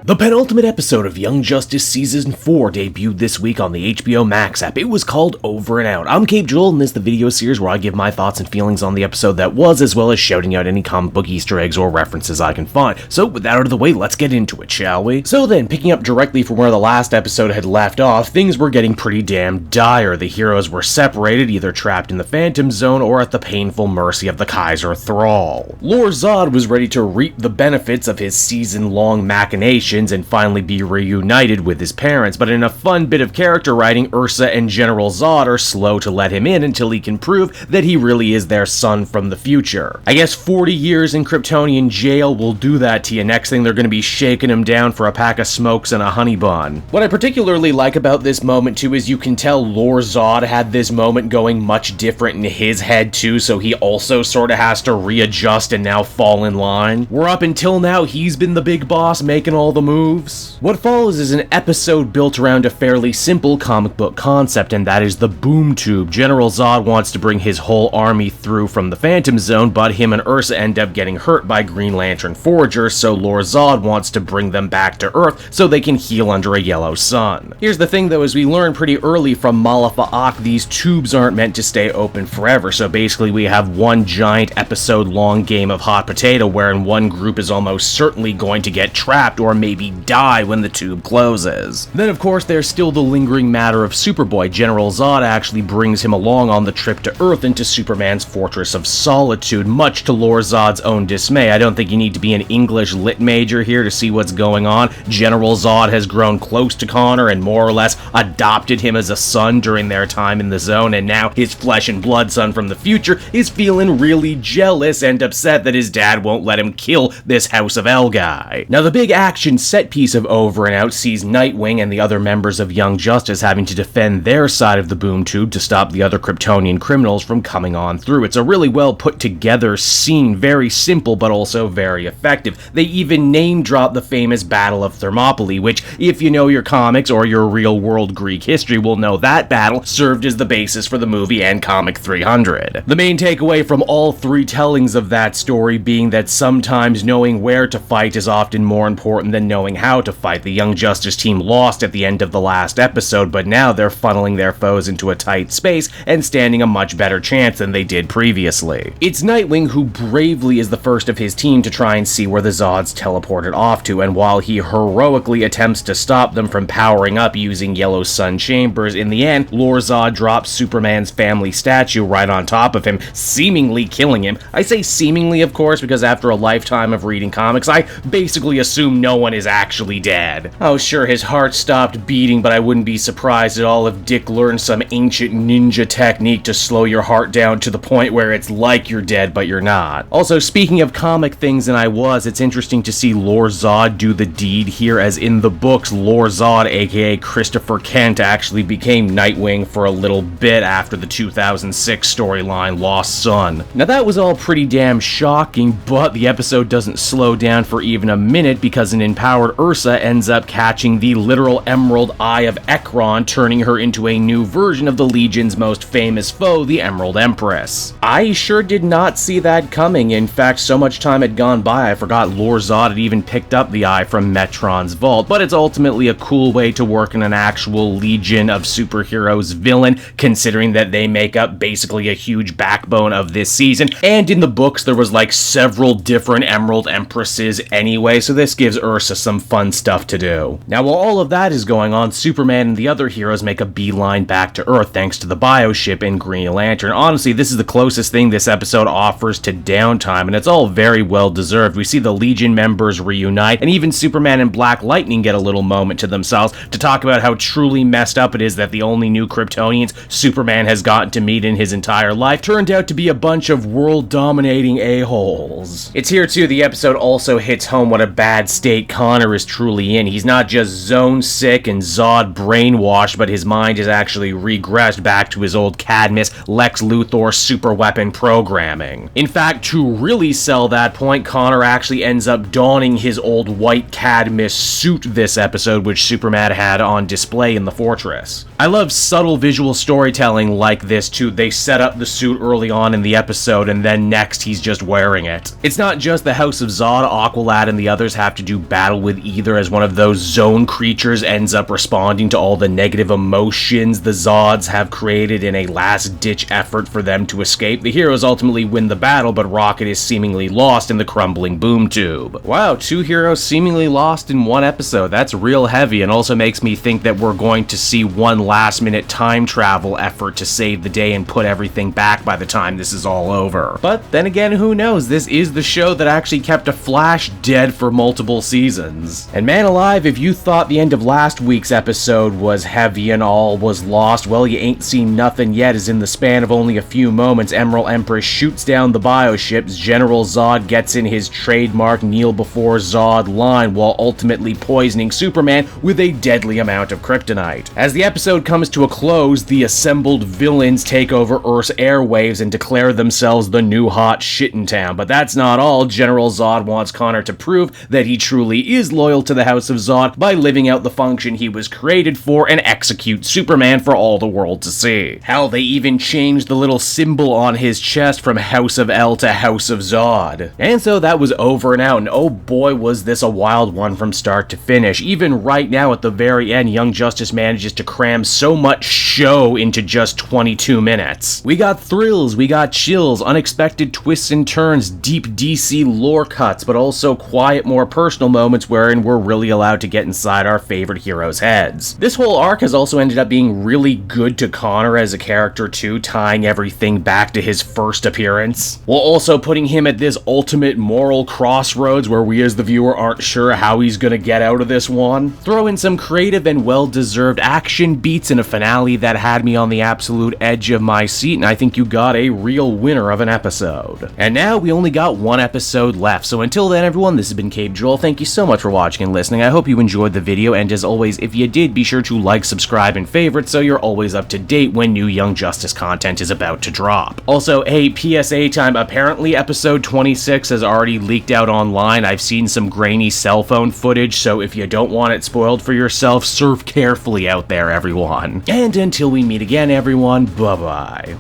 The penultimate episode of Young Justice Season 4 debuted this week on the HBO Max app. It was called Over and Out. I'm Cape Joel, and this is the video series where I give my thoughts and feelings on the episode that was, as well as shouting out any comic book Easter eggs or references I can find. So with that out of the way, let's get into it, shall we? So then, picking up directly from where the last episode had left off, things were getting pretty damn dire. The heroes were separated, either trapped in the Phantom Zone or at the painful mercy of the Kaiser Thrall. Lor-Zod was ready to reap the benefits of his season-long machinations and finally be reunited with his parents, but in a fun bit of character writing, Ursa and General Zod are slow to let him in until he can prove that he really is their son from the future. I guess 40 years in Kryptonian jail will do that to you. Next thing they're going to be shaking him down for a pack of smokes and a honey bun. What I particularly like about this moment too is you can tell Lor-Zod had this moment going much different in his head too, so he also sort of has to readjust and now fall in line. Where up until now he's been the big boss making all the moves. What follows is an episode built around a fairly simple comic book concept, and that is the boom tube. General Zod wants to bring his whole army through from the Phantom Zone, but him and Ursa end up getting hurt by Green Lantern Foragers, so Lor-Zod wants to bring them back to Earth so they can heal under a yellow sun. Here's the thing though, as we learn pretty early from Malafa'ak, these tubes aren't meant to stay open forever, so basically we have one giant episode-long game of hot potato wherein one group is almost certainly going to get trapped or maybe die when the tube closes. Then of course there's still the lingering matter of Superboy. General Zod actually brings him along on the trip to Earth into Superman's Fortress of Solitude, much to Lor-Zod's own dismay. I don't think you need to be an English lit major here to see what's going on. General Zod has grown close to Connor and more or less adopted him as a son during their time in the zone, and now his flesh and blood son from the future is feeling really jealous and upset that his dad won't let him kill this House of L guy. Now the big action set piece of Over and Out sees Nightwing and the other members of Young Justice having to defend their side of the boom tube to stop the other Kryptonian criminals from coming on through. It's a really well put together scene, very simple but also very effective. They even name drop the famous Battle of Thermopylae, which, if you know your comics or your real world Greek history, will know that battle served as the basis for the movie and comic 300. The main takeaway from all three tellings of that story being that sometimes knowing where to fight is often more important than knowing how to fight. The Young Justice team lost at the end of the last episode, but now they're funneling their foes into a tight space and standing a much better chance than they did previously. It's Nightwing who bravely is the first of his team to try and see where the Zods teleported off to, and while he heroically attempts to stop them from powering up using Yellow Sun chambers, in the end, Lor-Zod drops Superman's family statue right on top of him, seemingly killing him. I say seemingly, of course, because after a lifetime of reading comics, I basically assume no one is actually dead. Oh sure, his heart stopped beating, but I wouldn't be surprised at all if Dick learned some ancient ninja technique to slow your heart down to the point where it's like you're dead, but you're not. Also, speaking of comic things it's interesting to see Lor-Zod do the deed here, as in the books, Lor-Zod, aka Christopher Kent, actually became Nightwing for a little bit after the 2006 storyline Lost Son. Now that was all pretty damn shocking, but the episode doesn't slow down for even a minute because an empowered Ursa ends up catching the literal Emerald Eye of Ekron, turning her into a new version of the Legion's most famous foe, the Emerald Empress. I sure did not see that coming. In fact, so much time had gone by I forgot Lor-Zod had even picked up the eye from Metron's vault, but it's ultimately a cool way to work in an actual Legion of Superheroes villain, considering that they make up basically a huge backbone of this season, and in the books there was like several different Emerald Empresses anyway, so this gives Ursa some fun stuff to do. Now while all of that is going on, Superman and the other heroes make a beeline back to Earth thanks to the bioship in Green Lantern. Honestly, this is the closest thing this episode offers to downtime, and it's all very well deserved. We see the Legion members reunite, and even Superman and Black Lightning get a little moment to themselves to talk about how truly messed up it is that the only new Kryptonians Superman has gotten to meet in his entire life turned out to be a bunch of world-dominating a-holes. It's here too, the episode also hits home what a bad state Connor is truly in. He's not just zone sick and Zod brainwashed, but his mind is actually regressed back to his old Cadmus, Lex Luthor superweapon programming. In fact, to really sell that point, Connor actually ends up donning his old white Cadmus suit this episode, which Superman had on display in the fortress. I love subtle visual storytelling like this too. They set up the suit early on in the episode, and then next he's just wearing it. It's not just the House of Zod, Aqualad, and the others have to do battle battle with either, as one of those zone creatures ends up responding to all the negative emotions the Zods have created in a last-ditch effort for them to escape. The heroes ultimately win the battle, but Rocket is seemingly lost in the crumbling boom tube. Wow, 2 heroes seemingly lost in one episode. That's real heavy, and also makes me think that we're going to see one last-minute time travel effort to save the day and put everything back by the time this is all over. But then again, who knows? This is the show that actually kept a Flash dead for multiple seasons. And man alive, if you thought the end of last week's episode was heavy and all was lost, well, you ain't seen nothing yet, as in the span of only a few moments, Empress shoots down the bioships, General Zod gets in his trademark kneel before Zod line while ultimately poisoning Superman with a deadly amount of kryptonite. As the episode comes to a close, the assembled villains take over Earth's airwaves and declare themselves the new hot shit in town. But that's not all. General Zod wants Connor to prove that he truly is loyal to the House of Zod by living out the function he was created for and execute Superman for all the world to see. Hell, they even changed the little symbol on his chest from House of L to House of Zod. And so that was over and out, and oh boy was this a wild one from start to finish. Even right now at the very end, Young Justice manages to cram so much show into just 22 minutes. We got thrills, we got chills, unexpected twists and turns, deep DC lore cuts, but also quiet, more personal moments wherein we're really allowed to get inside our favorite heroes' heads. This whole arc has also ended up being really good to Connor as a character too, tying everything back to his first appearance, while also putting him at this ultimate moral crossroads where we as the viewer aren't sure how he's gonna get out of this one. Throw in some creative and well-deserved action beats in a finale that had me on the absolute edge of my seat, and I think you got a real winner of an episode. And now we only got one episode left, so until then everyone, this has been Cape Joel. Thank you so much for watching and listening. I hope you enjoyed the video, and as always, if you did, be sure to like, subscribe, and favorite so you're always up to date when new Young Justice content is about to drop. Also, hey, PSA time, apparently episode 26 has already leaked out online. I've seen some grainy cell phone footage, so if you don't want it spoiled for yourself, surf carefully out there, everyone. And until we meet again, everyone, bye-bye.